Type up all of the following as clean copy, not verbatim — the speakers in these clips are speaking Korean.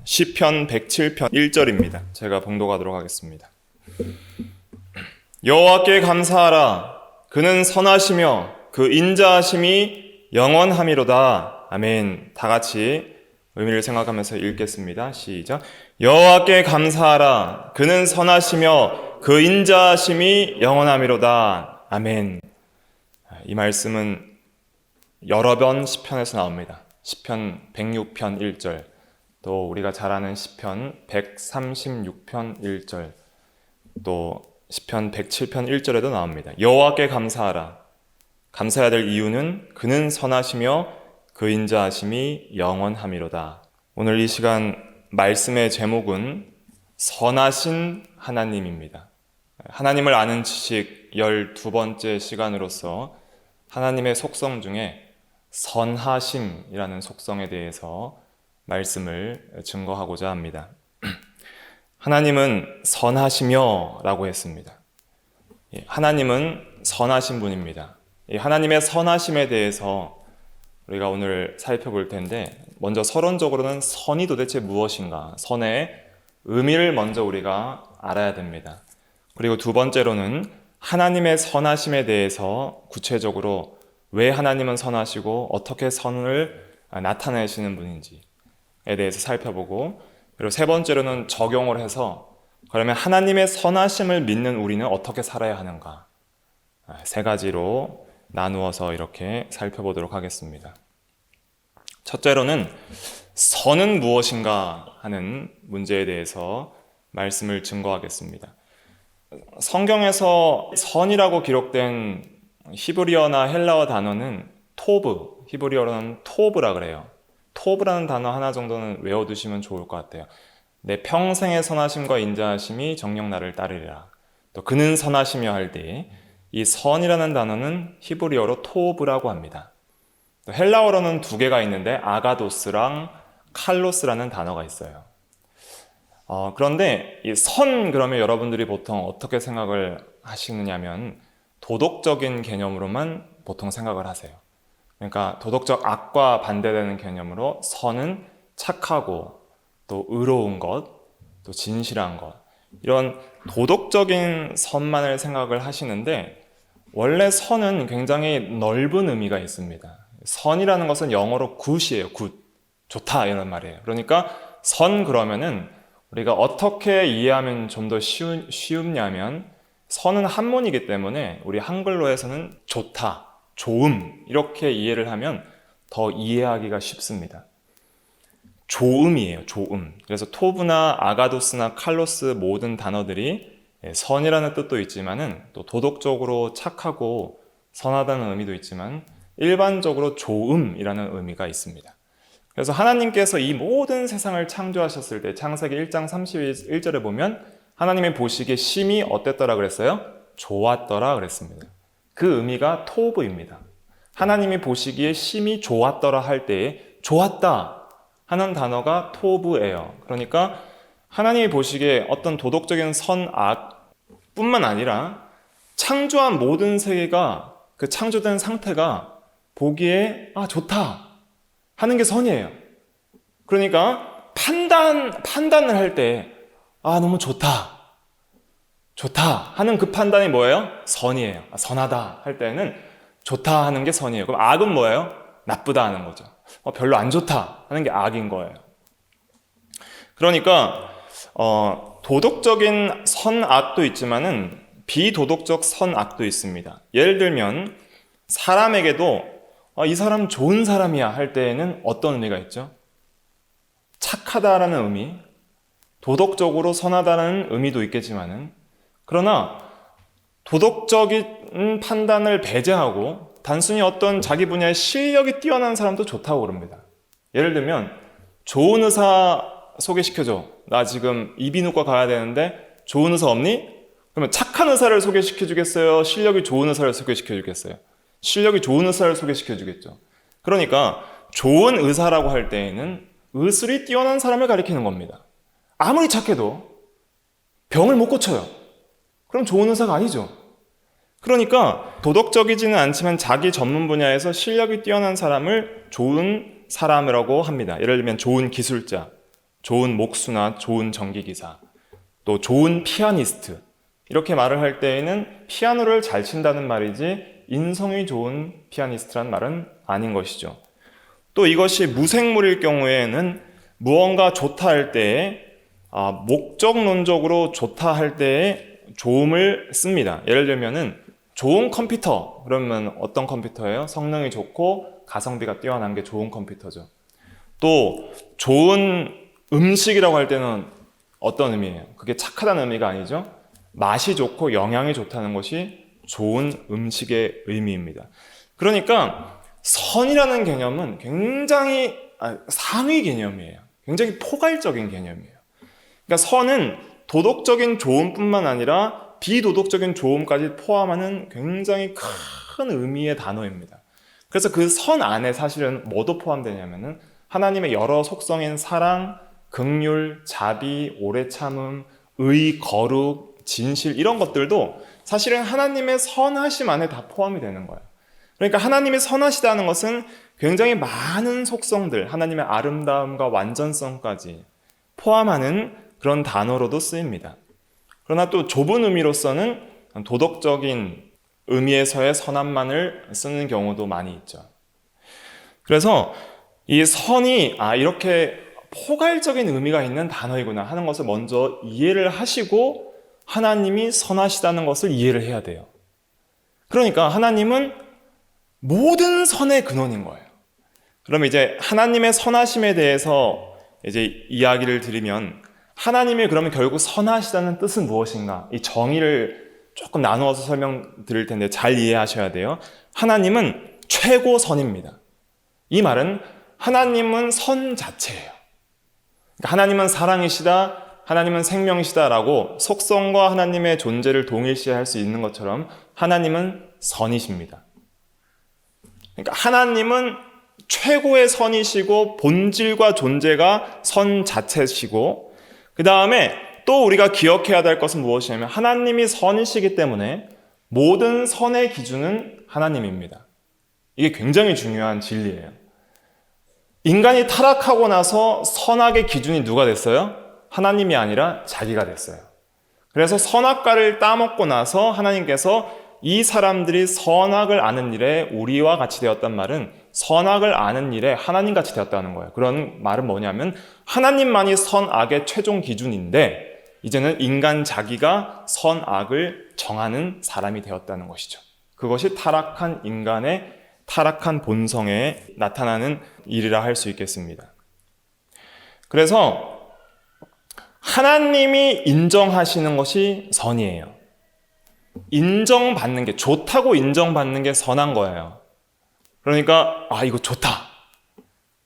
시편 107편 1절입니다. 제가 봉독하도록 하겠습니다. 여호와께 감사하라. 그는 선하시며 그 인자하심이 영원함이로다. 아멘. 다 같이 의미를 생각하면서 읽겠습니다. 시작. 여호와께 감사하라. 그는 선하시며 그 인자하심이 영원함이로다. 아멘. 이 말씀은 여러 번 시편에서 나옵니다. 시편 106편 1절, 또 우리가 잘 아는 시편 136편 1절, 또 시편 107편 1절에도 나옵니다. 여호와께 감사하라. 감사해야 될 이유는 그는 선하시며 그 인자하심이 영원함이로다. 오늘 이 시간 말씀의 제목은 선하신 하나님입니다. 하나님을 아는 지식 12번째 시간으로서 하나님의 속성 중에 선하심이라는 속성에 대해서 말씀을 증거하고자 합니다. 하나님은 선하시며 라고 했습니다. 하나님은 선하신 분입니다. 하나님의 선하심에 대해서 우리가 오늘 살펴볼 텐데, 먼저 서론적으로는 선이 도대체 무엇인가, 선의 의미를 먼저 우리가 알아야 됩니다. 그리고 두 번째로는 하나님의 선하심에 대해서 구체적으로 왜 하나님은 선하시고 어떻게 선을 나타내시는 분인지에 대해서 살펴보고, 그리고 세 번째로는 적용을 해서 그러면 하나님의 선하심을 믿는 우리는 어떻게 살아야 하는가, 세 가지로 나누어서 이렇게 살펴보도록 하겠습니다. 첫째로는 선은 무엇인가 하는 문제에 대해서 말씀을 증거하겠습니다. 성경에서 선이라고 기록된 히브리어나 헬라어 단어는 토브, 히브리어로는 토브라 그래요. 토브라는 단어 하나 정도는 외워두시면 좋을 것 같아요. 내 평생의 선하심과 인자하심이 정녕 나를 따르리라. 또 그는 선하시며 할 때 이 선이라는 단어는 히브리어로 토브라고 합니다. 또 헬라어로는 두 개가 있는데 아가도스랑 칼로스라는 단어가 있어요. 그런데 이 선 그러면 여러분들이 보통 어떻게 생각을 하시느냐면 도덕적인 개념으로만 보통 생각을 하세요. 그러니까 도덕적 악과 반대되는 개념으로 선은 착하고 또 의로운 것, 또 진실한 것, 이런 도덕적인 선만을 생각을 하시는데, 원래 선은 굉장히 넓은 의미가 있습니다. 선이라는 것은 영어로 good이에요. good, 좋다 이런 말이에요. 그러니까 선 그러면은 우리가 어떻게 이해하면 좀 더 쉬우냐면, 선은 한문이기 때문에 우리 한글로에서는 좋다, 좋음 이렇게 이해를 하면 더 이해하기가 쉽습니다. 좋음이에요. 좋음. 그래서 토브나 아가도스나 칼로스 모든 단어들이 선이라는 뜻도 있지만은 또 도덕적으로 착하고 선하다는 의미도 있지만 일반적으로 좋음이라는 의미가 있습니다. 그래서 하나님께서 이 모든 세상을 창조하셨을 때 창세기 1장 31절에 보면 하나님의 보시기에 심히 어땠더라 그랬어요? 좋았더라 그랬습니다. 그 의미가 토브입니다. 하나님이 보시기에 심히 좋았더라 할 때에 좋았다 하는 단어가 토브예요. 그러니까 하나님이 보시기에 어떤 도덕적인 선, 악 뿐만 아니라 창조한 모든 세계가, 그 창조된 상태가 보기에 좋다 하는 게 선이에요. 그러니까 판단을 할 때 너무 좋다 하는 그 판단이 뭐예요? 선이에요. 선하다 할 때는 좋다 하는 게 선이에요. 그럼 악은 뭐예요? 나쁘다 하는 거죠. 별로 안 좋다 하는 게 악인 거예요. 그러니까 도덕적인 선악도 있지만은 비도덕적 선악도 있습니다. 예를 들면 사람에게도 이 사람 좋은 사람이야 할 때에는 어떤 의미가 있죠? 착하다라는 의미, 도덕적으로 선하다는 의미도 있겠지만은, 그러나 도덕적인 판단을 배제하고 단순히 어떤 자기 분야의 실력이 뛰어난 사람도 좋다고 그럽니다. 예를 들면 좋은 의사 소개시켜줘. 나 지금 이비인후과 가야 되는데 좋은 의사 없니? 그러면 착한 의사를 소개시켜주겠어요? 실력이 좋은 의사를 소개시켜주겠어요? 실력이 좋은 의사를 소개시켜주겠죠. 그러니까 좋은 의사라고 할 때에는 의술이 뛰어난 사람을 가리키는 겁니다. 아무리 착해도 병을 못 고쳐요. 그럼 좋은 의사가 아니죠. 그러니까 도덕적이지는 않지만 자기 전문 분야에서 실력이 뛰어난 사람을 좋은 사람이라고 합니다. 예를 들면 좋은 기술자, 좋은 목수나 좋은 전기기사, 또 좋은 피아니스트, 이렇게 말을 할 때에는 피아노를 잘 친다는 말이지 인성이 좋은 피아니스트란 말은 아닌 것이죠. 또 이것이 무생물일 경우에는 무언가 좋다 할 때에 목적론적으로 좋다 할 때에 좋음을 씁니다. 예를 들면은 좋은 컴퓨터, 그러면 어떤 컴퓨터예요? 성능이 좋고 가성비가 뛰어난 게 좋은 컴퓨터죠. 또 좋은 음식이라고 할 때는 어떤 의미예요? 그게 착하다는 의미가 아니죠. 맛이 좋고 영양이 좋다는 것이 좋은 음식의 의미입니다. 그러니까 선이라는 개념은 굉장히 상위 개념이에요. 굉장히 포괄적인 개념이에요. 그러니까 선은 도덕적인 좋음뿐만 아니라 비도덕적인 좋음까지 포함하는 굉장히 큰 의미의 단어입니다. 그래서 그 선 안에 사실은 뭐도 포함되냐면은 하나님의 여러 속성인 사랑, 긍휼, 자비, 오래 참음, 의, 거룩, 진실, 이런 것들도 사실은 하나님의 선하심 안에 다 포함이 되는 거예요. 그러니까 하나님이 선하시다는 것은 굉장히 많은 속성들, 하나님의 아름다움과 완전성까지 포함하는 그런 단어로도 쓰입니다. 그러나 또 좁은 의미로서는 도덕적인 의미에서의 선함만을 쓰는 경우도 많이 있죠. 그래서 이 선이 이렇게 포괄적인 의미가 있는 단어이구나 하는 것을 먼저 이해를 하시고 하나님이 선하시다는 것을 이해를 해야 돼요. 그러니까 하나님은 모든 선의 근원인 거예요. 그럼 이제 하나님의 선하심에 대해서 이제 이야기를 드리면 하나님이 그러면 결국 선하시다는 뜻은 무엇인가? 이 정의를 조금 나누어서 설명드릴 텐데 잘 이해하셔야 돼요. 하나님은 최고선입니다. 이 말은 하나님은 선 자체예요. 그러니까 하나님은 사랑이시다, 하나님은 생명이시다라고 속성과 하나님의 존재를 동일시할 수 있는 것처럼 하나님은 선이십니다. 그러니까 하나님은 최고의 선이시고 본질과 존재가 선 자체시고, 그 다음에 또 우리가 기억해야 될 것은 무엇이냐면 하나님이 선이시기 때문에 모든 선의 기준은 하나님입니다. 이게 굉장히 중요한 진리예요. 인간이 타락하고 나서 선악의 기준이 누가 됐어요? 하나님이 아니라 자기가 됐어요. 그래서 선악과를 따먹고 나서 하나님께서 이 사람들이 선악을 아는 일에 우리와 같이 되었단 말은 선악을 아는 일에 하나님같이 되었다는 거예요. 그런 말은 뭐냐면 하나님만이 선악의 최종 기준인데 이제는 인간 자기가 선악을 정하는 사람이 되었다는 것이죠. 그것이 타락한 인간의 타락한 본성에 나타나는 일이라 할 수 있겠습니다. 그래서 하나님이 인정하시는 것이 선이에요. 인정받는 게, 좋다고 인정받는 게 선한 거예요. 그러니까 이거 좋다,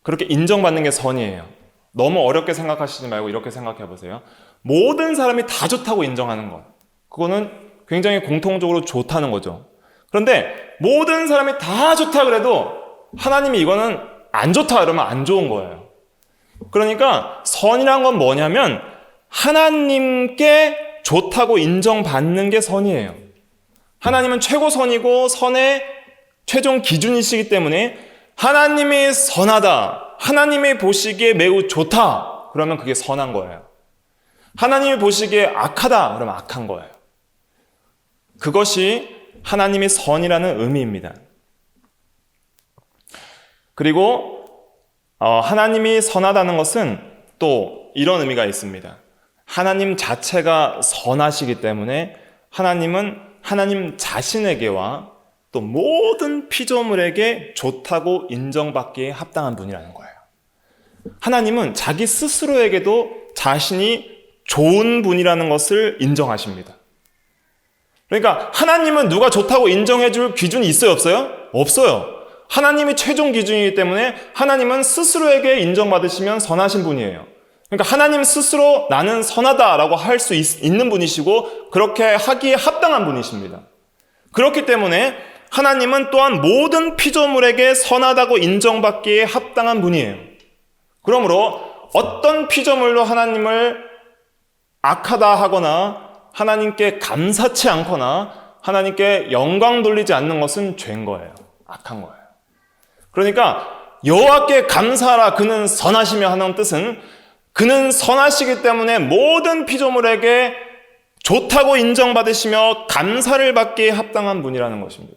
그렇게 인정받는 게 선이에요. 너무 어렵게 생각하시지 말고 이렇게 생각해 보세요. 모든 사람이 다 좋다고 인정하는 것, 그거는 굉장히 공통적으로 좋다는 거죠. 그런데 모든 사람이 다 좋다 그래도 하나님이 이거는 안 좋다 그러면 안 좋은 거예요. 그러니까 선이란 건 뭐냐면 하나님께 좋다고 인정받는 게 선이에요. 하나님은 최고선이고 선의 최종 기준이시기 때문에 하나님이 선하다, 하나님이 보시기에 매우 좋다 그러면 그게 선한 거예요. 하나님이 보시기에 악하다 그러면 악한 거예요. 그것이 하나님이 선이라는 의미입니다. 그리고 하나님이 선하다는 것은 또 이런 의미가 있습니다. 하나님 자체가 선하시기 때문에 하나님은 하나님 자신에게와 또 모든 피조물에게 좋다고 인정받기에 합당한 분이라는 거예요. 하나님은 자기 스스로에게도 자신이 좋은 분이라는 것을 인정하십니다. 그러니까 하나님은 누가 좋다고 인정해 줄 기준이 있어요, 없어요? 없어요. 하나님이 최종 기준이기 때문에 하나님은 스스로에게 인정받으시면 선하신 분이에요. 그러니까 하나님 스스로 나는 선하다라고 할 수 있는 분이시고 그렇게 하기에 합당한 분이십니다. 그렇기 때문에 하나님은 또한 모든 피조물에게 선하다고 인정받기에 합당한 분이에요. 그러므로 어떤 피조물도 하나님을 악하다 하거나 하나님께 감사치 않거나 하나님께 영광 돌리지 않는 것은 죄인 거예요. 악한 거예요. 그러니까 여호와께 감사하라 그는 선하시며 하는 뜻은 그는 선하시기 때문에 모든 피조물에게 좋다고 인정받으시며 감사를 받기에 합당한 분이라는 것입니다.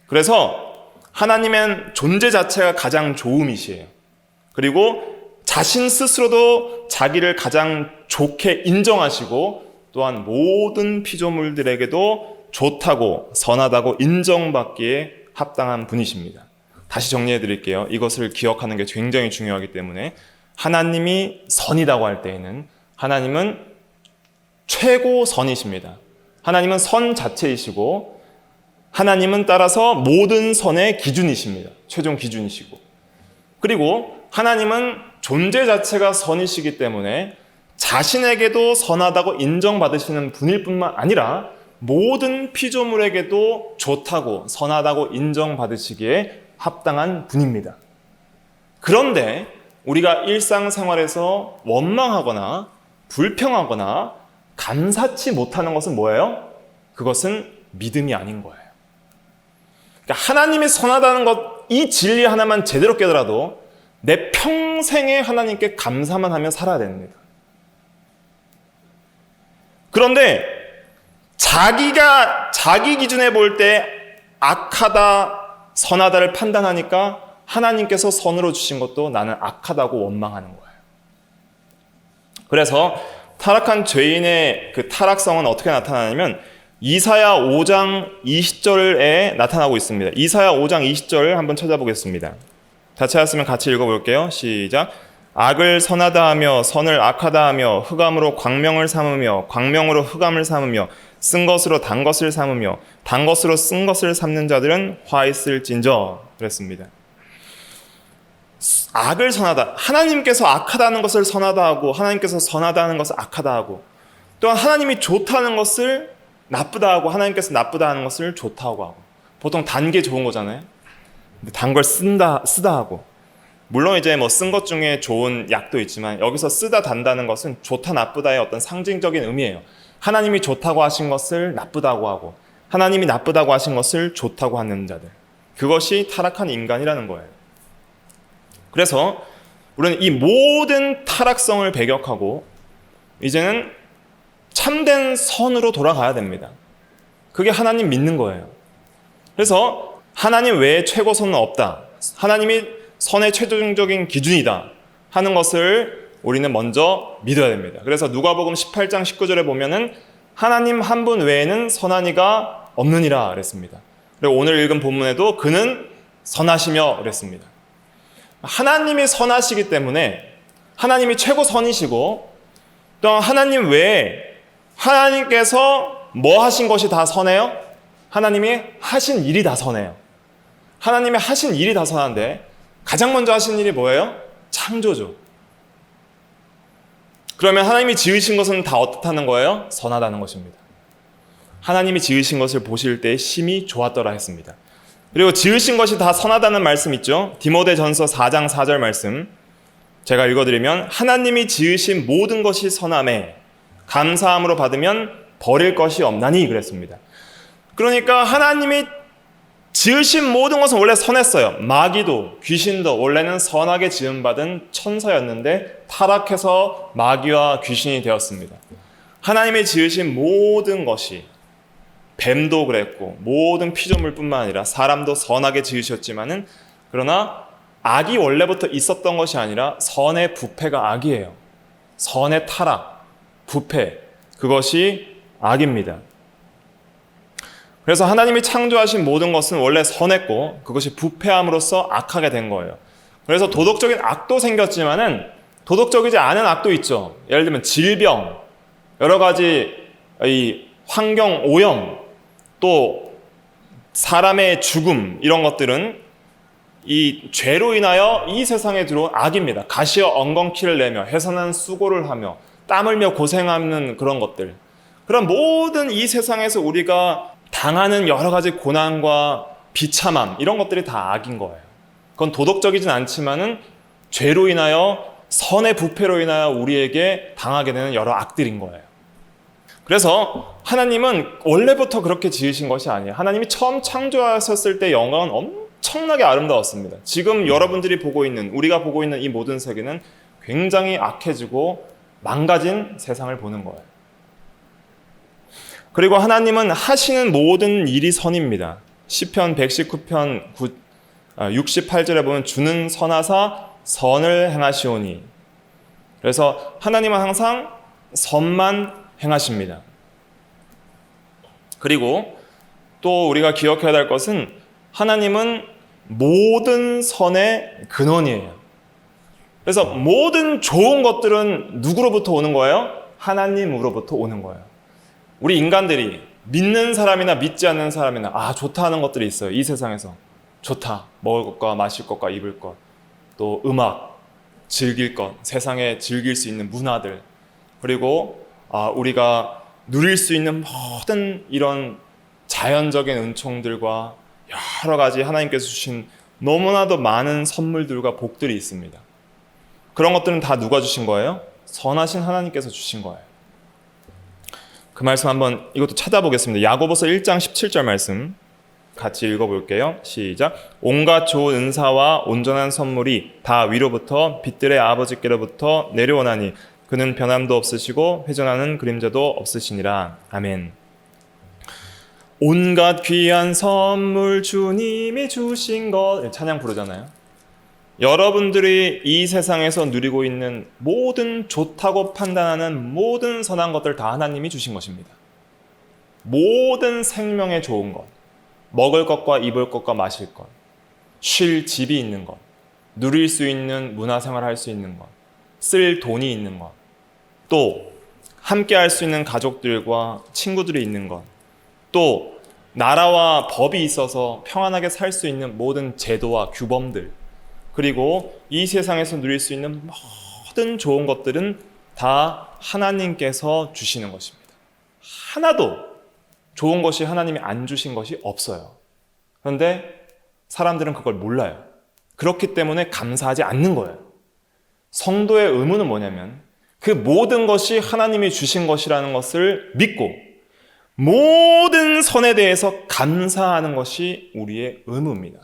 그래서 하나님은 존재 자체가 가장 좋음이시에요. 그리고 자신 스스로도 자기를 가장 좋게 인정하시고 또한 모든 피조물들에게도 좋다고 선하다고 인정받기에 합당한 분이십니다. 다시 정리해 드릴게요. 이것을 기억하는 게 굉장히 중요하기 때문에 하나님이 선이라고 할 때에는 하나님은 최고 선이십니다. 하나님은 선 자체이시고 하나님은 따라서 모든 선의 기준이십니다. 최종 기준이시고 그리고 하나님은 존재 자체가 선이시기 때문에 자신에게도 선하다고 인정받으시는 분일 뿐만 아니라 모든 피조물에게도 좋다고 선하다고 인정받으시기에 합당한 분입니다. 그런데 우리가 일상생활에서 원망하거나 불평하거나 감사치 못하는 것은 뭐예요? 그것은 믿음이 아닌 거예요. 그러니까 하나님이 선하다는 것, 이 진리 하나만 제대로 깨더라도 내 평생에 하나님께 감사만 하며 살아야 됩니다. 그런데 자기가 자기 기준에 볼 때 악하다, 선하다를 판단하니까 하나님께서 선으로 주신 것도 나는 악하다고 원망하는 거예요. 그래서 타락한 죄인의 그 타락성은 어떻게 나타나냐면 이사야 5장 20절에 나타나고 있습니다. 이사야 5장 20절 한번 찾아보겠습니다. 다 찾았으면 같이 읽어볼게요. 시작. 악을 선하다 하며 선을 악하다 하며 흑암으로 광명을 삼으며 광명으로 흑암을 삼으며 쓴 것으로 단 것을 삼으며 단 것으로 쓴 것을 삼는 자들은 화 있을진저. 그랬습니다. 악을 선하다. 하나님께서 악하다는 것을 선하다 하고 하나님께서 선하다는 것을 악하다 하고 또한 하나님이 좋다는 것을 나쁘다 하고 하나님께서 나쁘다 하는 것을 좋다고 하고 보통 단 게 좋은 거잖아요. 근데 단 걸 쓰다 하고 물론 이제 뭐 쓴 것 중에 좋은 약도 있지만 여기서 쓰다 단다는 것은 좋다 나쁘다의 어떤 상징적인 의미예요. 하나님이 좋다고 하신 것을 나쁘다고 하고 하나님이 나쁘다고 하신 것을 좋다고 하는 자들. 그것이 타락한 인간이라는 거예요. 그래서 우리는 이 모든 타락성을 배격하고 이제는 참된 선으로 돌아가야 됩니다. 그게 하나님 믿는 거예요. 그래서 하나님 외에 최고 선은 없다. 하나님이 선의 최종적인 기준이다 하는 것을 우리는 먼저 믿어야 됩니다. 그래서 누가복음 18장 19절에 보면은 하나님 한 분 외에는 선한 이가 없느니라 그랬습니다. 그리고 오늘 읽은 본문에도 그는 선하시며 그랬습니다. 하나님이 선하시기 때문에 하나님이 최고 선이시고 또 하나님 외에 하나님께서 뭐 하신 것이 다 선해요? 하나님이 하신 일이 다 선해요. 하나님이 하신 일이 다 선한데 가장 먼저 하신 일이 뭐예요? 창조죠. 그러면 하나님이 지으신 것은 다 어떻다는 거예요? 선하다는 것입니다. 하나님이 지으신 것을 보실 때 심히 좋았더라 했습니다. 그리고 지으신 것이 다 선하다는 말씀 있죠? 디모데전서 4장 4절 말씀 제가 읽어드리면 하나님이 지으신 모든 것이 선함에 감사함으로 받으면 버릴 것이 없나니 그랬습니다. 그러니까 하나님이 지으신 모든 것은 원래 선했어요. 마귀도 귀신도 원래는 선하게 지음받은 천사였는데 타락해서 마귀와 귀신이 되었습니다. 하나님이 지으신 모든 것이 뱀도 그랬고 모든 피조물뿐만 아니라 사람도 선하게 지으셨지만은 그러나 악이 원래부터 있었던 것이 아니라 선의 부패가 악이에요. 선의 타락, 부패 그것이 악입니다. 그래서 하나님이 창조하신 모든 것은 원래 선했고 그것이 부패함으로써 악하게 된 거예요. 그래서 도덕적인 악도 생겼지만은 도덕적이지 않은 악도 있죠. 예를 들면 질병, 여러 가지 이 환경 오염, 또 사람의 죽음 이런 것들은 이 죄로 인하여 이 세상에 들어온 악입니다. 가시어 엉겅퀴를 내며 해산한 수고를 하며 땀 흘며 고생하는 그런 것들. 그런 모든 이 세상에서 우리가 당하는 여러 가지 고난과 비참함 이런 것들이 다 악인 거예요. 그건 도덕적이진 않지만은 죄로 인하여 선의 부패로 인하여 우리에게 당하게 되는 여러 악들인 거예요. 그래서 하나님은 원래부터 그렇게 지으신 것이 아니에요. 하나님이 처음 창조하셨을 때 영광은 엄청나게 아름다웠습니다. 지금 여러분들이 보고 있는 우리가 보고 있는 이 모든 세계는 굉장히 악해지고 망가진 세상을 보는 거예요. 그리고 하나님은 하시는 모든 일이 선입니다. 시편 119편 68절에 보면 주는 선하사 선을 행하시오니, 그래서 하나님은 항상 선만 행하십니다. 그리고 또 우리가 기억해야 될 것은 하나님은 모든 선의 근원이에요. 그래서 모든 좋은 것들은 누구로부터 오는 거예요? 하나님으로부터 오는 거예요. 우리 인간들이 믿는 사람이나 믿지 않는 사람이나 좋다 하는 것들이 있어요. 이 세상에서 좋다, 먹을 것과 마실 것과 입을 것, 또 음악, 즐길 것, 세상에 즐길 수 있는 문화들, 그리고 우리가 누릴 수 있는 모든 이런 자연적인 은총들과 여러 가지 하나님께서 주신 너무나도 많은 선물들과 복들이 있습니다. 그런 것들은 다 누가 주신 거예요? 선하신 하나님께서 주신 거예요. 그 말씀 한번 이것도 찾아보겠습니다. 야고보서 1장 17절 말씀 같이 읽어볼게요. 시작. 온갖 좋은 은사와 온전한 선물이 다 위로부터 빛들의 아버지께로부터 내려오나니 그는 변함도 없으시고 회전하는 그림자도 없으시니라. 아멘. 온갖 귀한 선물 주님이 주신 것, 찬양 부르잖아요. 여러분들이 이 세상에서 누리고 있는 모든 좋다고 판단하는 모든 선한 것들 다 하나님이 주신 것입니다. 모든 생명에 좋은 것, 먹을 것과 입을 것과 마실 것, 쉴 집이 있는 것, 누릴 수 있는 문화생활 할 수 있는 것, 쓸 돈이 있는 것, 또 함께 할 수 있는 가족들과 친구들이 있는 것, 또 나라와 법이 있어서 평안하게 살 수 있는 모든 제도와 규범들, 그리고 이 세상에서 누릴 수 있는 모든 좋은 것들은 다 하나님께서 주시는 것입니다. 하나도 좋은 것이 하나님이 안 주신 것이 없어요. 그런데 사람들은 그걸 몰라요. 그렇기 때문에 감사하지 않는 거예요. 성도의 의무는 뭐냐면 그 모든 것이 하나님이 주신 것이라는 것을 믿고 모든 선에 대해서 감사하는 것이 우리의 의무입니다.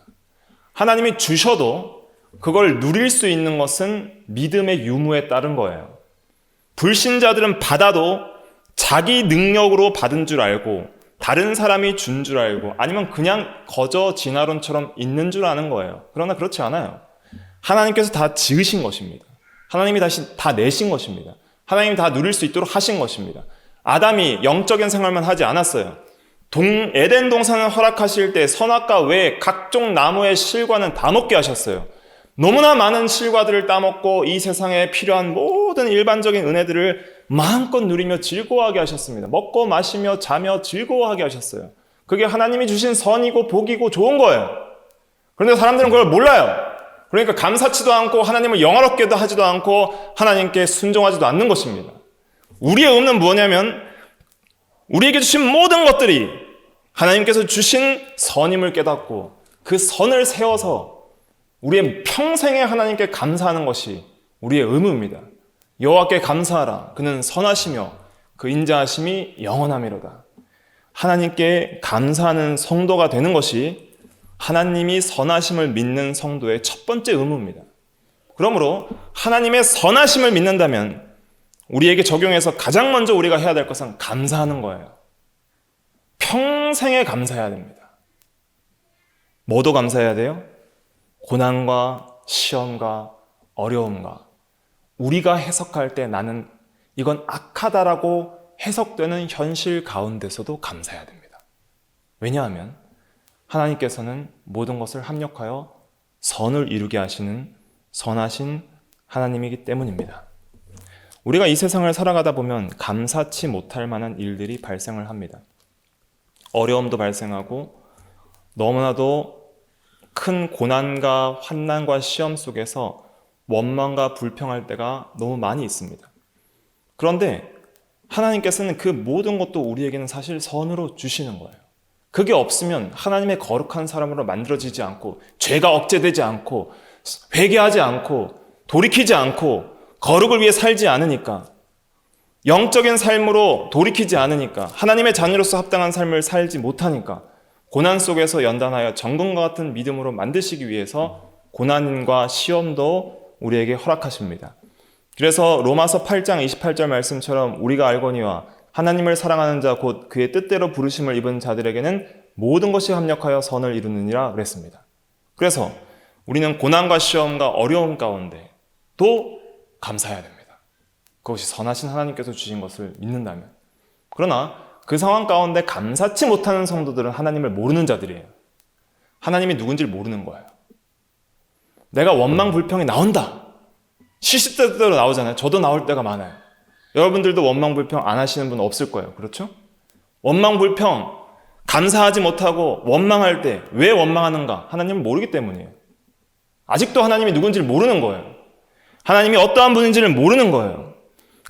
하나님이 주셔도 그걸 누릴 수 있는 것은 믿음의 유무에 따른 거예요. 불신자들은 받아도 자기 능력으로 받은 줄 알고 다른 사람이 준 줄 알고 아니면 그냥 거저 진화론처럼 있는 줄 아는 거예요. 그러나 그렇지 않아요. 하나님께서 다 지으신 것입니다. 하나님이 다 내신 것입니다. 하나님이 다 누릴 수 있도록 하신 것입니다. 아담이 영적인 생활만 하지 않았어요. 에덴 동산을 허락하실 때 선악과 외에 각종 나무의 실과는 다 먹게 하셨어요. 너무나 많은 실과들을 따먹고 이 세상에 필요한 모든 일반적인 은혜들을 마음껏 누리며 즐거워하게 하셨습니다. 먹고 마시며 자며 즐거워하게 하셨어요. 그게 하나님이 주신 선이고 복이고 좋은 거예요. 그런데 사람들은 그걸 몰라요. 그러니까 감사치도 않고 하나님을 영화롭게도 하지도 않고 하나님께 순종하지도 않는 것입니다. 우리의 의무는 뭐냐면 우리에게 주신 모든 것들이 하나님께서 주신 선임을 깨닫고 그 선을 세워서 우리의 평생에 하나님께 감사하는 것이 우리의 의무입니다. 여호와께 감사하라. 그는 선하시며 그 인자하심이 영원하미로다. 하나님께 감사하는 성도가 되는 것이 하나님이 선하심을 믿는 성도의 첫 번째 의무입니다. 그러므로 하나님의 선하심을 믿는다면 우리에게 적용해서 가장 먼저 우리가 해야 될 것은 감사하는 거예요. 평생에 감사해야 됩니다. 뭐도 감사해야 돼요? 고난과 시험과 어려움과 우리가 해석할 때 나는 이건 악하다라고 해석되는 현실 가운데서도 감사해야 됩니다. 왜냐하면 하나님께서는 모든 것을 합력하여 선을 이루게 하시는 선하신 하나님이기 때문입니다. 우리가 이 세상을 살아가다 보면 감사치 못할 만한 일들이 발생을 합니다. 어려움도 발생하고 너무나도 큰 고난과 환난과 시험 속에서 원망과 불평할 때가 너무 많이 있습니다. 그런데 하나님께서는 그 모든 것도 우리에게는 사실 선으로 주시는 거예요. 그게 없으면 하나님의 거룩한 사람으로 만들어지지 않고 죄가 억제되지 않고 회개하지 않고 돌이키지 않고 거룩을 위해 살지 않으니까 영적인 삶으로 돌이키지 않으니까 하나님의 자녀로서 합당한 삶을 살지 못하니까 고난 속에서 연단하여 정금과 같은 믿음으로 만드시기 위해서 고난과 시험도 우리에게 허락하십니다. 그래서 로마서 8장 28절 말씀처럼 우리가 알거니와 하나님을 사랑하는 자 곧 그의 뜻대로 부르심을 입은 자들에게는 모든 것이 합력하여 선을 이루느니라 그랬습니다. 그래서 우리는 고난과 시험과 어려움 가운데 또 감사해야 됩니다. 그것이 선하신 하나님께서 주신 것을 믿는다면. 그러나 그 상황 가운데 감사치 못하는 성도들은 하나님을 모르는 자들이에요. 하나님이 누군지를 모르는 거예요. 내가 원망 불평이 나온다. 시시때때로 나오잖아요. 저도 나올 때가 많아요. 여러분들도 원망 불평 안 하시는 분 없을 거예요. 그렇죠? 원망 불평, 감사하지 못하고 원망할 때 왜 원망하는가? 하나님은 모르기 때문이에요. 아직도 하나님이 누군지를 모르는 거예요. 하나님이 어떠한 분인지를 모르는 거예요.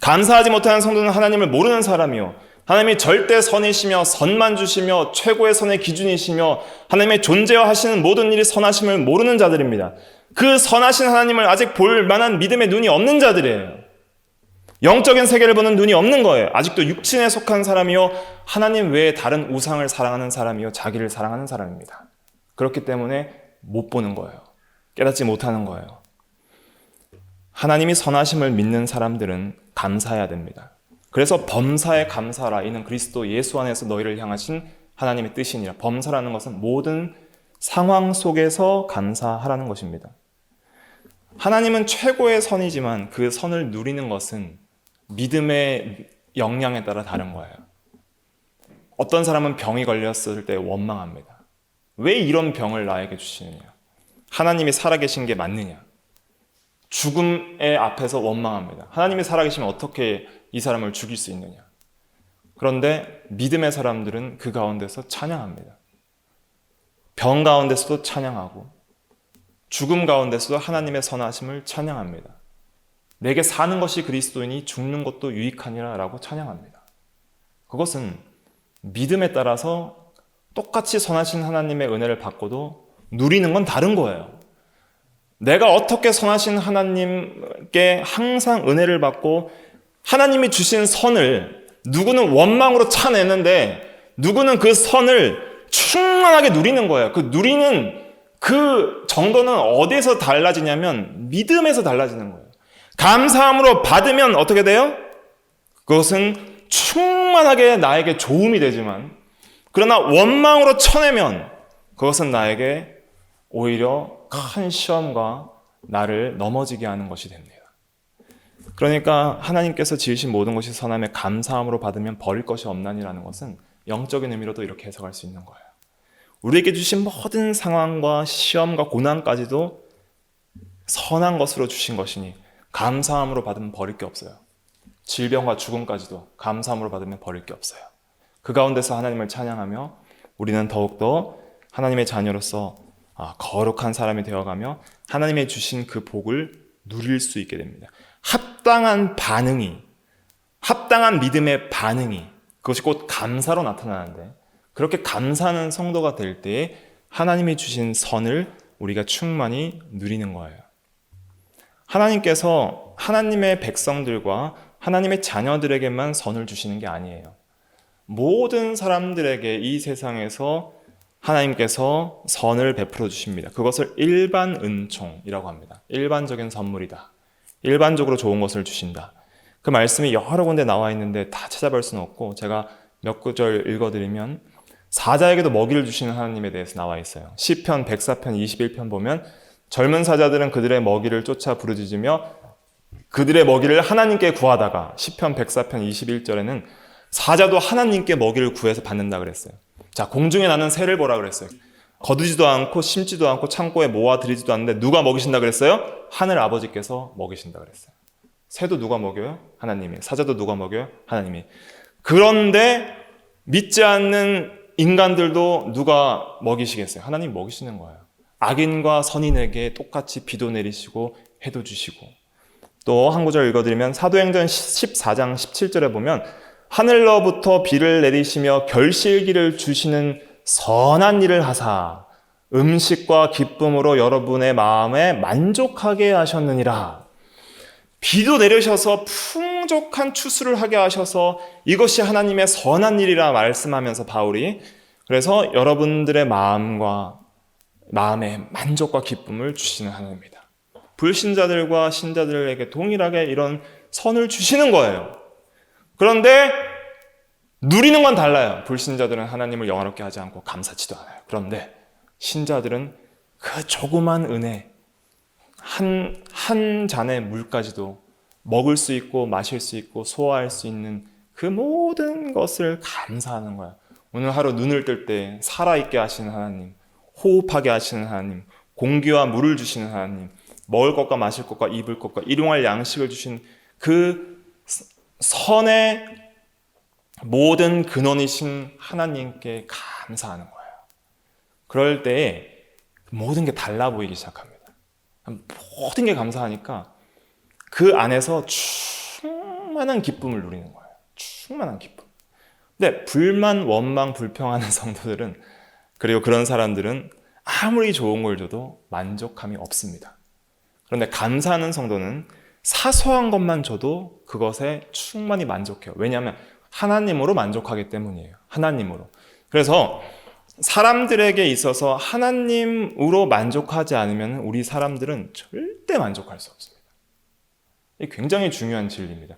감사하지 못하는 성도는 하나님을 모르는 사람이요. 하나님이 절대 선이시며 선만 주시며 최고의 선의 기준이시며 하나님의 존재하시는 모든 일이 선하심을 모르는 자들입니다. 그 선하신 하나님을 아직 볼 만한 믿음의 눈이 없는 자들이에요. 영적인 세계를 보는 눈이 없는 거예요. 아직도 육신에 속한 사람이요. 하나님 외에 다른 우상을 사랑하는 사람이요. 자기를 사랑하는 사람입니다. 그렇기 때문에 못 보는 거예요. 깨닫지 못하는 거예요. 하나님이 선하심을 믿는 사람들은 감사해야 됩니다. 그래서 범사에 감사하라. 이는 그리스도 예수 안에서 너희를 향하신 하나님의 뜻이니라. 범사라는 것은 모든 상황 속에서 감사하라는 것입니다. 하나님은 최고의 선이지만 그 선을 누리는 것은 믿음의 역량에 따라 다른 거예요. 어떤 사람은 병이 걸렸을 때 원망합니다. 왜 이런 병을 나에게 주시느냐? 하나님이 살아계신 게 맞느냐? 죽음의 앞에서 원망합니다. 하나님이 살아계시면 어떻게 이 사람을 죽일 수 있느냐? 그런데 믿음의 사람들은 그 가운데서 찬양합니다. 병 가운데서도 찬양하고 죽음 가운데서도 하나님의 선하심을 찬양합니다. 내게 사는 것이 그리스도이니 죽는 것도 유익하니라 라고 찬양합니다. 그것은 믿음에 따라서 똑같이 선하신 하나님의 은혜를 받고도 누리는 건 다른 거예요. 내가 어떻게 선하신 하나님께 항상 은혜를 받고 하나님이 주신 선을 누구는 원망으로 차내는데 누구는 그 선을 충만하게 누리는 거예요. 그 누리는 그 정도는 어디에서 달라지냐면 믿음에서 달라지는 거예요. 감사함으로 받으면 어떻게 돼요? 그것은 충만하게 나에게 도움이 되지만 그러나 원망으로 쳐내면 그것은 나에게 오히려 큰 시험과 나를 넘어지게 하는 것이 됩니다. 그러니까 하나님께서 지으신 모든 것이 선함에 감사함으로 받으면 버릴 것이 없나니라는 것은 영적인 의미로도 이렇게 해석할 수 있는 거예요. 우리에게 주신 모든 상황과 시험과 고난까지도 선한 것으로 주신 것이니 감사함으로 받으면 버릴 게 없어요. 질병과 죽음까지도 감사함으로 받으면 버릴 게 없어요. 그 가운데서 하나님을 찬양하며 우리는 더욱더 하나님의 자녀로서 거룩한 사람이 되어가며 하나님의 주신 그 복을 누릴 수 있게 됩니다. 합당한 반응이, 합당한 믿음의 반응이 그것이 곧 감사로 나타나는데 그렇게 감사하는 성도가 될 때에 하나님이 주신 선을 우리가 충만히 누리는 거예요. 하나님께서 하나님의 백성들과 하나님의 자녀들에게만 선을 주시는 게 아니에요. 모든 사람들에게 이 세상에서 하나님께서 선을 베풀어 주십니다. 그것을 일반 은총이라고 합니다. 일반적인 선물이다. 일반적으로 좋은 것을 주신다. 그 말씀이 여러 군데 나와 있는데 다 찾아볼 수는 없고 제가 몇 구절 읽어드리면 사자에게도 먹이를 주시는 하나님에 대해서 나와 있어요. 시편 104편 21편 보면 젊은 사자들은 그들의 먹이를 쫓아 부르짖으며 그들의 먹이를 하나님께 구하다가 시편 104편 21절에는 사자도 하나님께 먹이를 구해서 받는다 그랬어요. 자, 공중에 나는 새를 보라 그랬어요. 거두지도 않고 심지도 않고 창고에 모아들이지도 않는데 누가 먹이신다 그랬어요? 하늘 아버지께서 먹이신다 그랬어요. 새도 누가 먹여요? 하나님이. 사자도 누가 먹여요? 하나님이. 그런데 믿지 않는 인간들도 누가 먹이시겠어요? 하나님 먹이시는 거예요. 악인과 선인에게 똑같이 비도 내리시고 해도 주시고. 또 한 구절 읽어드리면 사도행전 14장 17절에 보면 하늘로부터 비를 내리시며 결실기를 주시는 선한 일을 하사 음식과 기쁨으로 여러분의 마음에 만족하게 하셨느니라. 비도 내리셔서 풍족한 추수를 하게 하셔서 이것이 하나님의 선한 일이라 말씀하면서 바울이 그래서 여러분들의 마음에 만족과 기쁨을 주시는 하나님입니다. 불신자들과 신자들에게 동일하게 이런 선을 주시는 거예요. 그런데 누리는 건 달라요. 불신자들은 하나님을 영화롭게 하지 않고 감사치도 않아요. 그런데 신자들은 그 조그만 은혜, 한 잔의 물까지도 먹을 수 있고 마실 수 있고 소화할 수 있는 그 모든 것을 감사하는 거야. 오늘 하루 눈을 뜰 때 살아있게 하시는 하나님, 호흡하게 하시는 하나님, 공기와 물을 주시는 하나님, 먹을 것과 마실 것과 입을 것과 일용할 양식을 주신 그 선의 모든 근원이신 하나님께 감사하는 거예요. 그럴 때에 모든 게 달라 보이기 시작합니다. 모든 게 감사하니까 그 안에서 충만한 기쁨을 누리는 거예요. 충만한 기쁨. 근데 불만, 원망, 불평하는 성도들은, 그리고 그런 사람들은 아무리 좋은 걸 줘도 만족함이 없습니다. 그런데 감사하는 성도는 사소한 것만 줘도 그것에 충만히 만족해요. 왜냐하면 하나님으로 만족하기 때문이에요. 하나님으로. 그래서 사람들에게 있어서 하나님으로 만족하지 않으면 우리 사람들은 절대 만족할 수 없습니다. 이게 굉장히 중요한 진리입니다.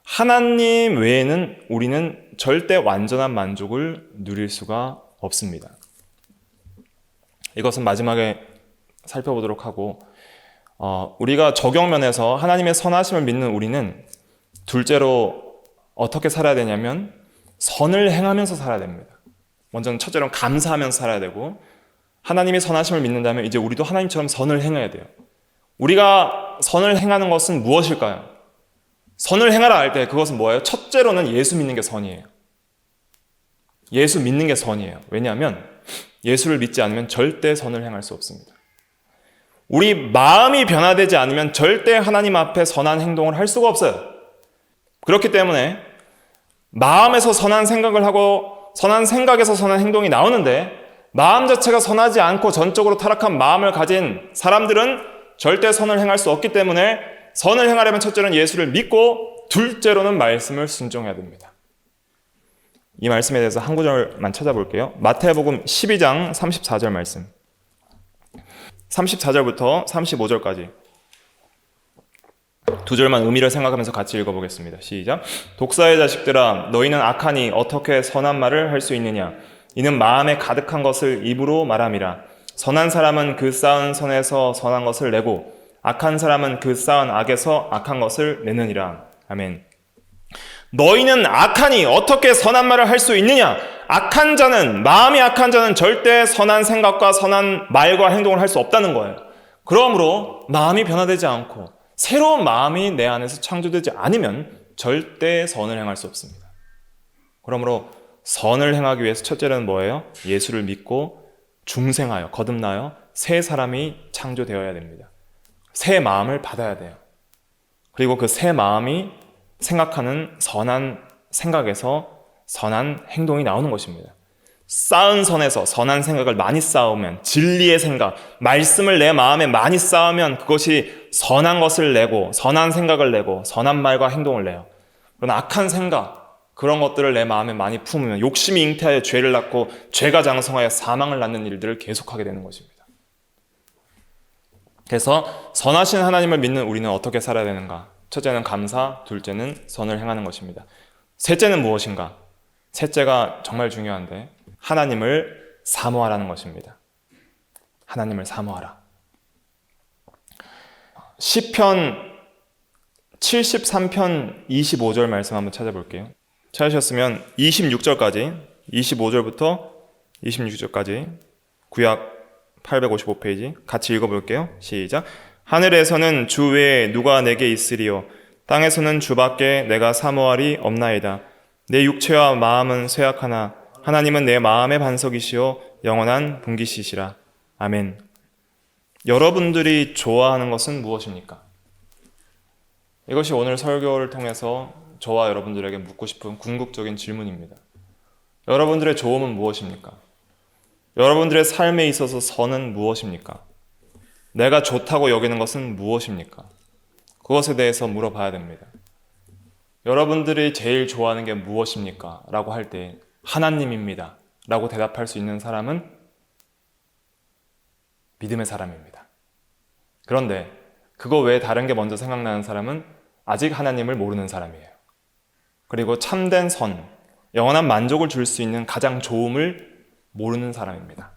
하나님 외에는 우리는 절대 완전한 만족을 누릴 수가 없습니다. 이것은 마지막에 살펴보도록 하고, 우리가 적용면에서 하나님의 선하심을 믿는 우리는 둘째로 어떻게 살아야 되냐면 선을 행하면서 살아야 됩니다. 먼저는 첫째로는 감사하면서 살아야 되고, 하나님의 선하심을 믿는다면 이제 우리도 하나님처럼 선을 행해야 돼요. 우리가 선을 행하는 것은 무엇일까요? 선을 행하라 할 때 그것은 뭐예요? 첫째로는 예수 믿는 게 선이에요. 예수 믿는 게 선이에요. 왜냐하면 예수를 믿지 않으면 절대 선을 행할 수 없습니다. 우리 마음이 변화되지 않으면 절대 하나님 앞에 선한 행동을 할 수가 없어요. 그렇기 때문에 마음에서 선한 생각을 하고 선한 생각에서 선한 행동이 나오는데, 마음 자체가 선하지 않고 전적으로 타락한 마음을 가진 사람들은 절대 선을 행할 수 없기 때문에 선을 행하려면 첫째로는 예수를 믿고 둘째로는 말씀을 순종해야 됩니다. 이 말씀에 대해서 한 구절만 찾아볼게요. 마태복음 12장 34절 말씀. 34절부터 35절까지 두 절만 의미를 생각하면서 같이 읽어보겠습니다. 시작. 독사의 자식들아, 너희는 악하니 어떻게 선한 말을 할 수 있느냐? 이는 마음에 가득한 것을 입으로 말함이라. 선한 사람은 그 쌓은 선에서 선한 것을 내고 악한 사람은 그 쌓은 악에서 악한 것을 내느니라. 아멘. 너희는 악하니 어떻게 선한 말을 할 수 있느냐? 악한 자는, 마음이 악한 자는 절대 선한 생각과 선한 말과 행동을 할 수 없다는 거예요. 그러므로 마음이 변화되지 않고 새로운 마음이 내 안에서 창조되지 않으면 절대 선을 행할 수 없습니다. 그러므로 선을 행하기 위해서 첫째는 뭐예요? 예수를 믿고 중생하여, 거듭나여 새 사람이 창조되어야 됩니다. 새 마음을 받아야 돼요. 그리고 그 새 마음이 생각하는 선한 생각에서 선한 행동이 나오는 것입니다. 쌓은 선에서 선한 생각을 많이 쌓으면, 진리의 생각, 말씀을 내 마음에 많이 쌓으면 그것이 선한 것을 내고 선한 생각을 내고 선한 말과 행동을 내요. 그러나 악한 생각, 그런 것들을 내 마음에 많이 품으면 욕심이 잉태하여 죄를 낳고 죄가 장성하여 사망을 낳는 일들을 계속하게 되는 것입니다. 그래서 선하신 하나님을 믿는 우리는 어떻게 살아야 되는가? 첫째는 감사, 둘째는 선을 행하는 것입니다. 셋째는 무엇인가? 셋째가 정말 중요한데, 하나님을 사모하라는 것입니다. 하나님을 사모하라. 시편 73편 25절 말씀 한번 찾아볼게요. 찾으셨으면 26절까지, 25절부터 26절까지 구약 855페이지 같이 읽어볼게요. 시작. 하늘에서는 주 외에 누가 내게 있으리요? 땅에서는 주밖에 내가 사모하리 없나이다. 내 육체와 마음은 쇠약하나 하나님은 내 마음의 반석이시요 영원한 분기시시라. 아멘. 여러분들이 좋아하는 것은 무엇입니까? 이것이 오늘 설교를 통해서 저와 여러분들에게 묻고 싶은 궁극적인 질문입니다. 여러분들의 좋음은 무엇입니까? 여러분들의 삶에 있어서 선은 무엇입니까? 내가 좋다고 여기는 것은 무엇입니까? 그것에 대해서 물어봐야 됩니다. 여러분들이 제일 좋아하는 게 무엇입니까? 라고 할 때 하나님입니다 라고 대답할 수 있는 사람은 믿음의 사람입니다. 그런데 그거 외에 다른 게 먼저 생각나는 사람은 아직 하나님을 모르는 사람이에요. 그리고 참된 선, 영원한 만족을 줄 수 있는 가장 좋음을 모르는 사람입니다.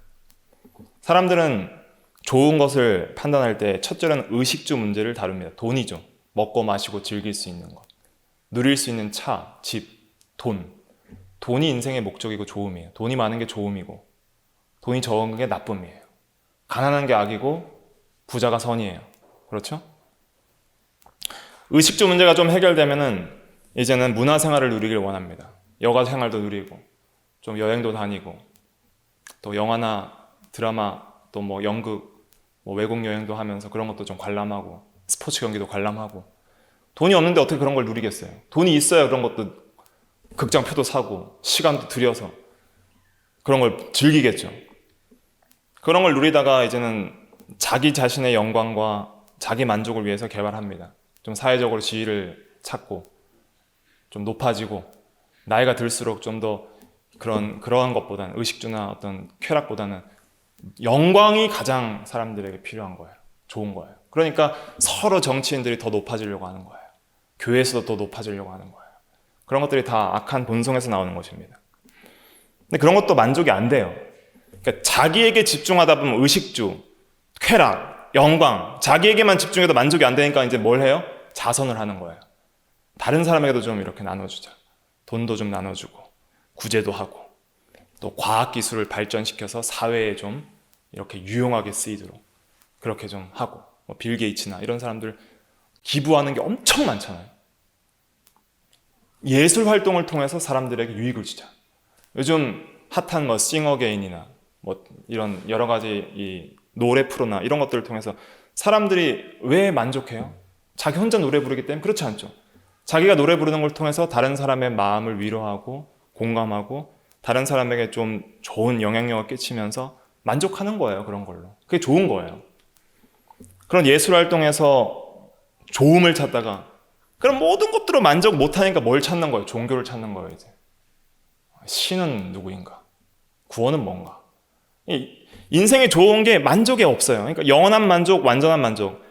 사람들은 좋은 것을 판단할 때 첫째는 의식주 문제를 다룹니다. 돈이죠. 먹고 마시고 즐길 수 있는 것. 누릴 수 있는 차, 집, 돈. 돈이 인생의 목적이고 좋음이에요. 돈이 많은 게 좋음이고 돈이 적은 게 나쁨이에요. 가난한 게 악이고 부자가 선이에요. 그렇죠? 의식주 문제가 좀 해결되면은 이제는 문화생활을 누리길 원합니다. 여가 생활도 누리고 좀 여행도 다니고 또 영화나 드라마 또 뭐 연극 뭐 외국 여행도 하면서 그런 것도 좀 관람하고 스포츠 경기도 관람하고 돈이 없는데 어떻게 그런 걸 누리겠어요? 돈이 있어야 그런 것도 극장표도 사고 시간도 들여서 그런 걸 즐기겠죠. 그런 걸 누리다가 이제는 자기 자신의 영광과 자기 만족을 위해서 개발합니다. 좀 사회적으로 지위를 찾고 좀 높아지고 나이가 들수록 좀 더 그러한 것보다는 의식주나 어떤 쾌락보다는 영광이 가장 사람들에게 필요한 거예요. 좋은 거예요. 그러니까 서로 정치인들이 더 높아지려고 하는 거예요. 교회에서도 더 높아지려고 하는 거예요. 그런 것들이 다 악한 본성에서 나오는 것입니다. 근데 그런 것도 만족이 안 돼요. 그러니까 자기에게 집중하다 보면 의식주, 쾌락, 영광, 자기에게만 집중해도 만족이 안 되니까 이제 뭘 해요? 자선을 하는 거예요. 다른 사람에게도 좀 이렇게 나눠주자. 돈도 좀 나눠주고 구제도 하고 또 과학기술을 발전시켜서 사회에 좀 이렇게 유용하게 쓰이도록 그렇게 좀 하고 뭐 빌 게이츠나 이런 사람들 기부하는 게 엄청 많잖아요. 예술 활동을 통해서 사람들에게 유익을 주자. 요즘 핫한 뭐 싱어게인이나 뭐 이런 여러 가지 이 노래 프로나 이런 것들을 통해서 사람들이 왜 만족해요? 자기 혼자 노래 부르기 때문에? 그렇지 않죠. 자기가 노래 부르는 걸 통해서 다른 사람의 마음을 위로하고 공감하고 다른 사람에게 좀 좋은 영향력을 끼치면서 만족하는 거예요. 그런 걸로. 그게 좋은 거예요. 그런 예술 활동에서 좋음을 찾다가 그럼 모든 것들로 만족 못하니까 뭘 찾는 거예요? 종교를 찾는 거예요. 이제 신은 누구인가? 구원은 뭔가? 인생에 좋은 게 만족이 없어요. 그러니까 영원한 만족, 완전한 만족.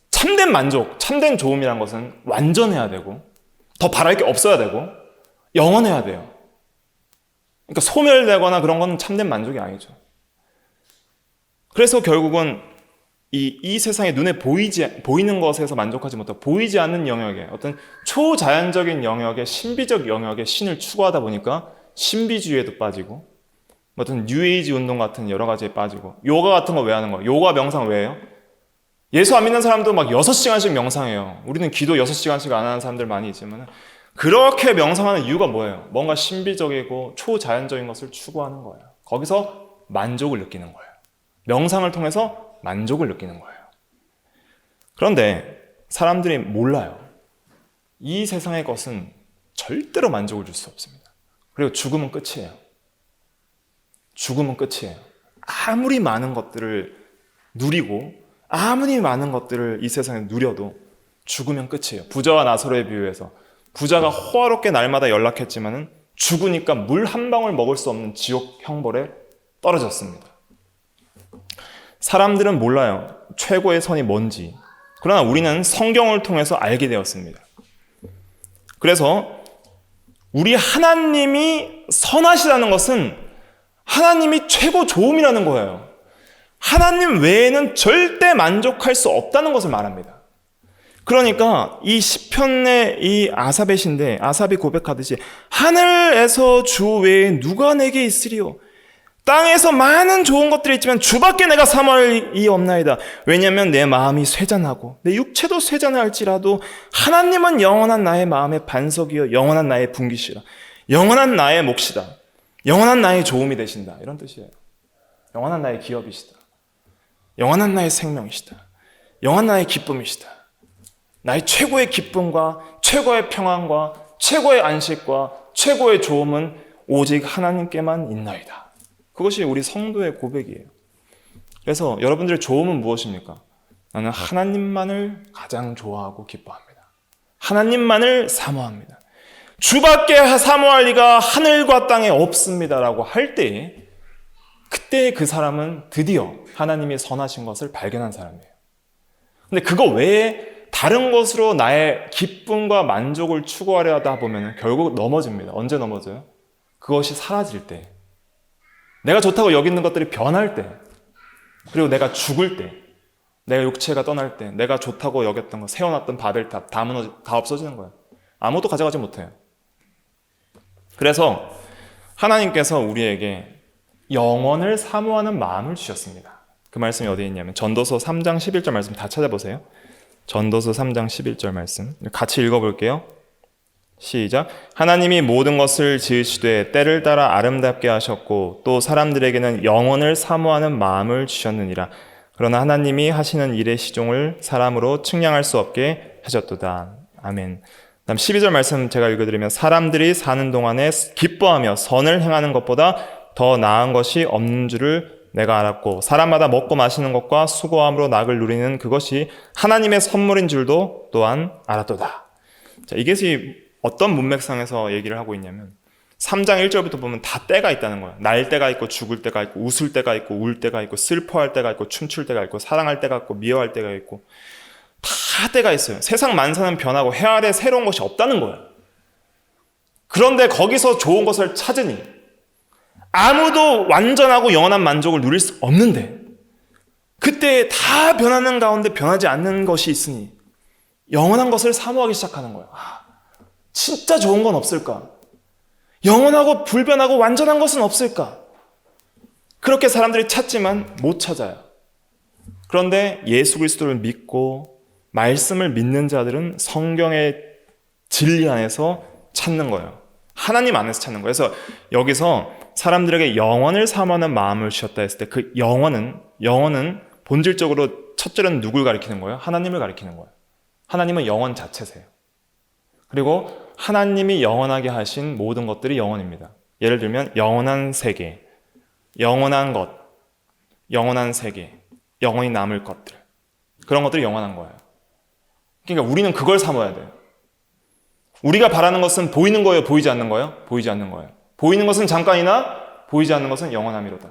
참된 만족, 참된 좋음이란 것은 완전해야 되고 더 바랄 게 없어야 되고 영원해야 돼요. 그러니까 소멸되거나 그런 건 참된 만족이 아니죠. 그래서 결국은 이 세상에 눈에 보이는 것에서 만족하지 못하고 보이지 않는 영역에 어떤 초자연적인 영역에 신비적 영역에 신을 추구하다 보니까 신비주의에도 빠지고 어떤 뉴에이지 운동 같은 여러 가지에 빠지고 요가 같은 거 왜 하는 거예요? 요가 명상 왜 해요? 예수 안 믿는 사람도 막 6시간씩 명상해요. 우리는 기도 6시간씩 안 하는 사람들 많이 있지만 그렇게 명상하는 이유가 뭐예요? 뭔가 신비적이고 초자연적인 것을 추구하는 거예요. 거기서 만족을 느끼는 거예요. 명상을 통해서 만족을 느끼는 거예요. 그런데 사람들이 몰라요. 이 세상의 것은 절대로 만족을 줄 수 없습니다. 그리고 죽음은 끝이에요. 죽음은 끝이에요. 아무리 많은 것들을 누리고 아무리 많은 것들을 이 세상에 누려도 죽으면 끝이에요. 부자와 나사로의 비유에서 부자가 호화롭게 날마다 연락했지만은 죽으니까 물 한 방울 먹을 수 없는 지옥 형벌에 떨어졌습니다. 사람들은 몰라요. 최고의 선이 뭔지. 그러나 우리는 성경을 통해서 알게 되었습니다. 그래서 우리 하나님이 선하시다는 것은 하나님이 최고 좋음이라는 거예요. 하나님 외에는 절대 만족할 수 없다는 것을 말합니다. 그러니까 이 시편의 이 아삽의 시인데 아삽이 고백하듯이 하늘에서 주 외에 누가 내게 있으리요? 땅에서 많은 좋은 것들이 있지만 주밖에 내가 사모할 이 없나이다. 왜냐하면 내 마음이 쇠잔하고 내 육체도 쇠잔할지라도 하나님은 영원한 나의 마음의 반석이요 영원한 나의 분깃이라. 영원한 나의 몫이다. 영원한 나의 좋음이 되신다. 이런 뜻이에요. 영원한 나의 기업이시다. 영원한 나의 생명이시다. 영원한 나의 기쁨이시다. 나의 최고의 기쁨과 최고의 평안과 최고의 안식과 최고의 좋음은 오직 하나님께만 있나이다. 그것이 우리 성도의 고백이에요. 그래서 여러분들의 좋음은 무엇입니까? 나는 하나님만을 가장 좋아하고 기뻐합니다. 하나님만을 사모합니다. 주밖에 사모할 리가 하늘과 땅에 없습니다라고 할 때에 그때 그 사람은 드디어 하나님이 선하신 것을 발견한 사람이에요. 근데 그거 외에 다른 것으로 나의 기쁨과 만족을 추구하려 하다 보면 결국 넘어집니다. 언제 넘어져요? 그것이 사라질 때. 내가 좋다고 여기는 것들이 변할 때. 그리고 내가 죽을 때. 내가 육체가 떠날 때. 내가 좋다고 여겼던 거, 세워놨던 바벨탑 다 다 없어지는 거예요. 아무것도 가져가지 못해요. 그래서 하나님께서 우리에게 영원을 사모하는 마음을 주셨습니다. 그 말씀이 어디에 있냐면 전도서 3장 11절 말씀 다 찾아보세요. 전도서 3장 11절 말씀 같이 읽어볼게요. 시작. 하나님이 모든 것을 지으시되 때를 따라 아름답게 하셨고 또 사람들에게는 영원을 사모하는 마음을 주셨느니라. 그러나 하나님이 하시는 일의 시종을 사람으로 측량할 수 없게 하셨도다. 아멘. 다음 12절 말씀 제가 읽어드리면 사람들이 사는 동안에 기뻐하며 선을 행하는 것보다 더 나은 것이 없는 줄을 내가 알았고 사람마다 먹고 마시는 것과 수고함으로 낙을 누리는 그것이 하나님의 선물인 줄도 또한 알았도다. 자, 이것이 어떤 문맥상에서 얘기를 하고 있냐면 3장 1절부터 보면 다 때가 있다는 거야. 날 때가 있고 죽을 때가 있고 웃을 때가 있고 울 때가 있고 슬퍼할 때가 있고 춤출 때가 있고 사랑할 때가 있고 미워할 때가 있고 다 때가 있어요. 세상 만사는 변하고 해 아래 새로운 것이 없다는 거야. 그런데 거기서 좋은 것을 찾으니 아무도 완전하고 영원한 만족을 누릴 수 없는데 그때 다 변하는 가운데 변하지 않는 것이 있으니 영원한 것을 사모하기 시작하는 거예요. 진짜 좋은 건 없을까? 영원하고 불변하고 완전한 것은 없을까? 그렇게 사람들이 찾지만 못 찾아요. 그런데 예수 그리스도를 믿고 말씀을 믿는 자들은 성경의 진리 안에서 찾는 거예요. 하나님 안에서 찾는 거예요. 그래서 여기서 사람들에게 영원을 사모하는 마음을 주셨다 했을 때 그 영원은 본질적으로 첫째는 누굴 가리키는 거예요? 하나님을 가리키는 거예요. 하나님은 영원 자체세요. 그리고 하나님이 영원하게 하신 모든 것들이 영원입니다. 예를 들면 영원한 세계, 영원한 것, 영원한 세계, 영원히 남을 것들 그런 것들이 영원한 거예요. 그러니까 우리는 그걸 사모해야 돼요. 우리가 바라는 것은 보이는 거예요? 보이지 않는 거예요? 보이지 않는 거예요. 보이는 것은 잠깐이나 보이지 않는 것은 영원함이로다.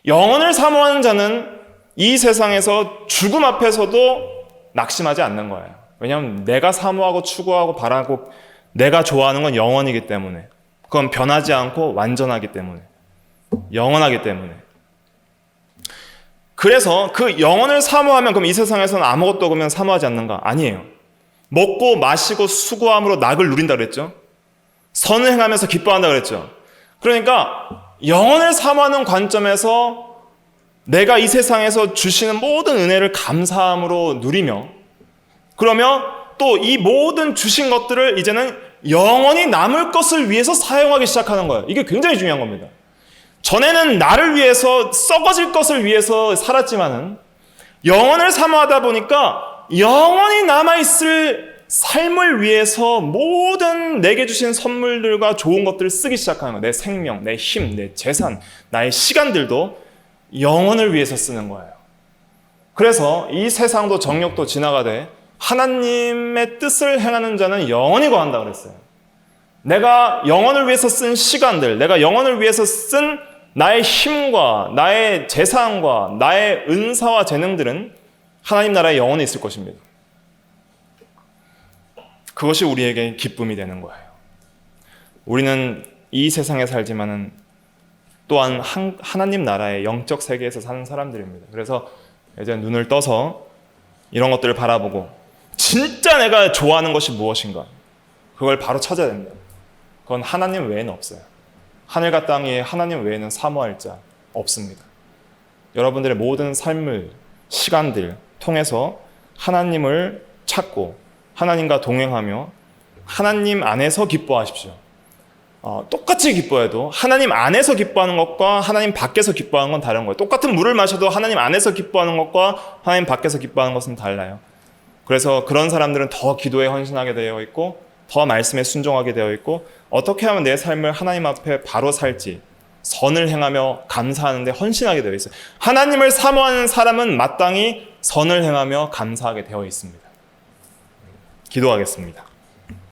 영원을 사모하는 자는 이 세상에서 죽음 앞에서도 낙심하지 않는 거예요. 왜냐하면 내가 사모하고 추구하고 바라고 내가 좋아하는 건 영원이기 때문에 그건 변하지 않고 완전하기 때문에 영원하기 때문에 그래서 그 영원을 사모하면 그럼 이 세상에서는 아무것도 그러면 사모하지 않는가? 아니에요. 먹고 마시고 수고함으로 낙을 누린다 그랬죠. 선을 행하면서 기뻐한다 그랬죠. 그러니까 영원을 사모하는 관점에서 내가 이 세상에서 주시는 모든 은혜를 감사함으로 누리며 그러면 또 이 모든 주신 것들을 이제는 영원히 남을 것을 위해서 사용하기 시작하는 거예요. 이게 굉장히 중요한 겁니다. 전에는 나를 위해서 썩어질 것을 위해서 살았지만은 영원을 사모하다 보니까 영원히 남아있을 삶을 위해서 모든 내게 주신 선물들과 좋은 것들을 쓰기 시작하는 거예요. 내 생명, 내 힘, 내 재산, 나의 시간들도 영원을 위해서 쓰는 거예요. 그래서 이 세상도 정욕도 지나가되 하나님의 뜻을 행하는 자는 영원히 거한다 그랬어요. 내가 영원을 위해서 쓴 시간들, 내가 영원을 위해서 쓴 나의 힘과 나의 재산과 나의 은사와 재능들은 하나님 나라에 영원히 있을 것입니다. 그것이 우리에게 기쁨이 되는 거예요. 우리는 이 세상에 살지만은 또한 하나님 나라의 영적 세계에서 사는 사람들입니다. 그래서 이제 눈을 떠서 이런 것들을 바라보고 진짜 내가 좋아하는 것이 무엇인가 그걸 바로 찾아야 됩니다. 그건 하나님 외에는 없어요. 하늘과 땅 위에 하나님 외에는 사모할 자 없습니다. 여러분들의 모든 삶을 시간들 통해서 하나님을 찾고 하나님과 동행하며 하나님 안에서 기뻐하십시오. 똑같이 기뻐해도 하나님 안에서 기뻐하는 것과 하나님 밖에서 기뻐하는 건 다른 거예요. 똑같은 물을 마셔도 하나님 안에서 기뻐하는 것과 하나님 밖에서 기뻐하는 것은 달라요. 그래서 그런 사람들은 더 기도에 헌신하게 되어 있고 더 말씀에 순종하게 되어 있고 어떻게 하면 내 삶을 하나님 앞에 바로 살지 선을 행하며 감사하는 데 헌신하게 되어 있어요. 하나님을 사모하는 사람은 마땅히 선을 행하며 감사하게 되어 있습니다. 기도하겠습니다.